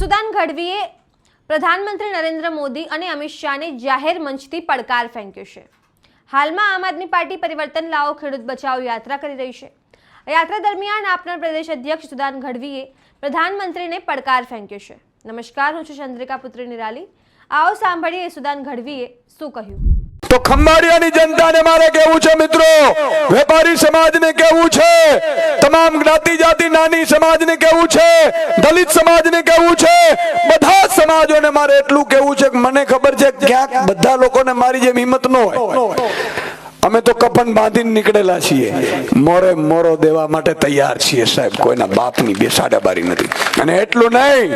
યશુદાન ગઢવીએ પ્રધાનમંત્રી નરેન્દ્ર મોદી અને અમિત શાહને જાહેર મંચથી પડકાર ફેંક્યો છે। હાલમાં આમ આદમી પાર્ટી પરિવર્તન લાવો ખેડૂત બચાવો યાત્રા કરી રહી છે। યાત્રા દરમિયાન આપના પ્રદેશ અધ્યક્ષ યશુદાન ગઢવીએ પ્રધાનમંત્રીને પડકાર ફેંક્યો છે। નમસ્કાર, હું છું ચંદ્રિકા પુત્રી નિરાલી। आओ सांभळीए યશુદાन गढ़वीए શું કહ્યું। तो खंभाड़ियानी जनता ने मारे केवू छे मित्रों, वेपारी समाज ने केवू छे, तमाम ज्ञाति जाति नानी समाज ने केवू छे, दलित समाज ने केवू छे, बधा समाजों ने मारे एटलू केवू छे के मने खबर छे क्यांक बधा लोकोने मारी जेम हिम्मत न होय। અમે તો કફન બાંધીને નીકળેલા છીએ, મોરે મોરો દેવા માટે તૈયાર છીએ સાહેબ, કોઈના બાપની બેસાડાબારી નથી। અને એટલું નહીં,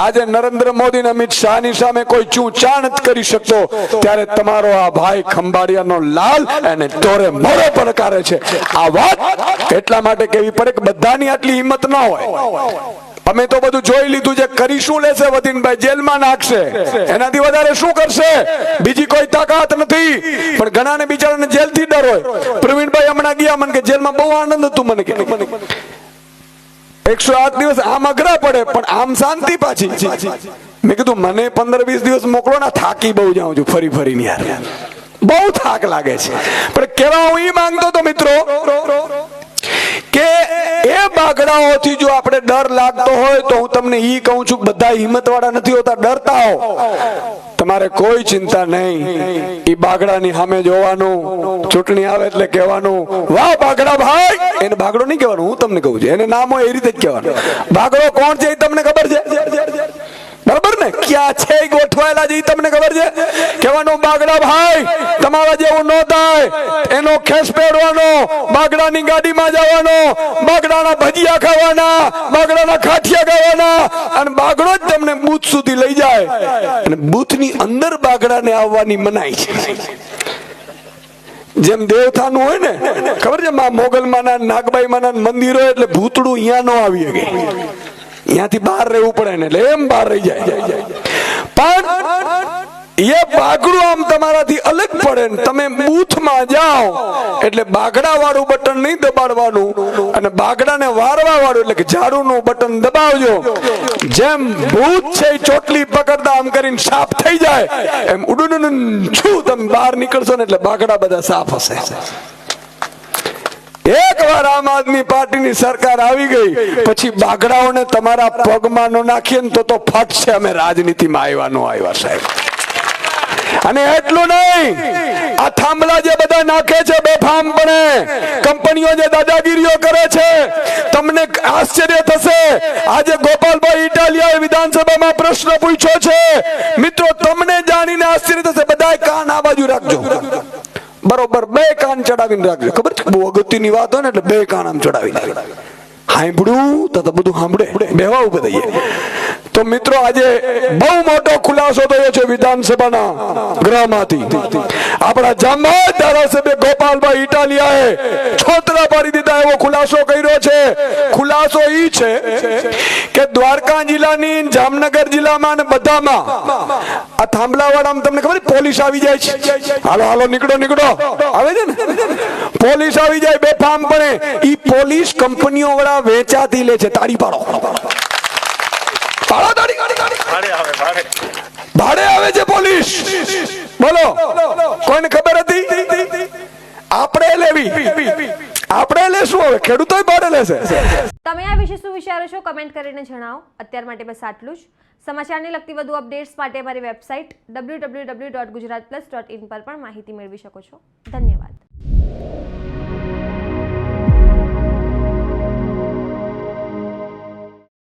આજે નરેન્દ્ર મોદી અને અમિત શાહની સામે કોઈ ચૂંચા નથી કરી શકતો, ત્યારે તમારો આ ભાઈ ખંભાળિયાનો લાલ અને તોરે મોરો પડકારે છે। આ વાત એટલા માટે કહેવી પડે કે બધાની આટલી હિંમત ન હોય। અમે તો બધું જોઈ લીધું છે, કરી શું લેશે વતીનભાઈ, જેલમાં નાખશે, એનાથી વધારે શું કરશે, બીજી કોઈ તાકાત નથી। પણ ઘણાને બિચારાને જેલથી ડર હોય। પ્રવીણભાઈ હમણાં ગયા, મને કે જેલમાં બહુ આનંદ હતું, મને કે 108 દિવસ આમ અઘરા પડે પણ આમ શાંતિ પાછી। મેં કીધું મને 15-20 દિવસ મોકલો ને, થાકી બહુ જાઉં છું ફરી ફરીને યાર, બહુ થાક લાગે છે। પણ કેવા હું એ માંગતો તો મિત્રો કે એ બાગડાઓથી જો આપણે ડર લાગતો હોય તો હું તમને ઈ કહું છું, બધા હિંમત વાળા નથી હોતા, ડરતા હો। તમારે કોઈ ચિંતા નહીં, ઈ બાગડાની સામે જોવાનું, ચૂંટણી આવે એટલે કહેવાનું વાહ બાગડા ભાઈ। એને બાગડો નહીં કહેવાનું, હું તમને કહું છું, એને નામ હોય એ રીતે જ કહેવાનું। બાગડો કોણ છે એ તમને ખબર છે, બરાબર ને, ક્યાં છે ગોઠવાયેલા છે તમને ખબર છે। કહેવાનું બાગડા ભાઈ તમારા જેવું ન થાય, એનો ખેસ પહેરવાનો, બાગડાની ગાડીમાં જવાનો, બાગડાના ભજીયા ખાવાના, બાગડાના ખાઠિયા ખાવાના, અને બાગડો જ તમને બૂથ સુધી લઈ જાય, અને બૂથની અંદર બાગડાને આવવાની મનાઈ છે। જેમ દેવથાનું હોય ને, ખબર છે, માં મોગલમાના નાગબાઈમાના મંદિરો, એટલે ભૂતડું અહીંયા ન આવી શકે, અહીંયાથી બહાર રહેવું પડે ને, એટલે એમ બહાર રહી જાય। પણ એ બાગડું આમ તમારાથી અલગ પડે ને, તમે બૂથમાં જાઓ એટલે બાગડા વાળું બટન નહીં દબાડવાનું, અને બાગડાને વારવા વાળું એટલે કે ઝાડુનું બટન દબાવજો। જેમ ભૂત છે ચોટલી પકડતા આમ કરીને સાફ થઈ જાય, એમ ઉડું છું તમે બહાર નીકળશો ને એટલે બાગડા બધા સાફ હશે। એક વાર આમ આદમી પાર્ટીની સરકાર આવી ગઈ પછી બાગડાઓને તમારા પગમાં ન નાખીએ ને તો ફટશે અમે રાજનીતિમાં આવ્યા ન આવ્યા સાહેબ। અને એટલું નહીં, આ થાંભલા જે બધા નાખે છે બેફામપણે, કંપનીઓ જે દાદાગીરીઓ કરે છે, તમને આશ્ચર્ય થશે। આજે ગોપાલભાઈ ઇટાલિયાએ વિધાનસભામાં પ્રશ્ન પૂછ્યો છે મિત્રો, તમને જાણીને આશ્ચર્ય થશે। બધાય કાન આ બાજુ રાખજો, બરોબર, બે કાન ચડાવીને રાખજો। ખબર છે, બહુ અગત્યની વાત હોય ને એટલે બે કાન આમ ચડાવીને સાંભળું તો બધું સાંભળે, બેવા ઉભા થઈએ। તો મિત્રો આજે બહુ મોટો ખુલાસો થયો છે વિધાનસભાના ગૃહમાંથી। આપણા જામનગર ધારાસભ્ય ગોપાલભાઈ ઇટાલિયાએ છોતરા પાડી દીધા એવો ખુલાસો કર્યો છે। ખુલાસો ઈ છે કે દ્વારકા જિલ્લાની, જામનગર જિલ્લામાં અને બધામાં આ થાંભલાવાળામાં તમને ખબર પોલીસ આવી જાય છે, હાલો હાલો નીકળો નીકળો આવે છે ને, પોલીસ આવી જાય બેફામપણે। ઈ પોલીસ કંપનીઓ વાળા વેચાતી લે છે। તાળી પાડો, ભાડે આવે છે પોલીસ, બોલો કોઈને ખબર હતી? આપણે લેવી, આપણે લેશું, હવે ખેડૂતો ભાડે લેશે। તમે આ વિશે શું વિચારો છો કમેન્ટ કરીને જણાવો। અત્યાર માટે બસ આટલું જ। સમાચારની લગતી વધુ અપડેટ્સ માટે અમારી વેબસાઇટ www.gujaratplus.in પર પણ માહિતી મેળવી શકો છો। ધન્યવાદ।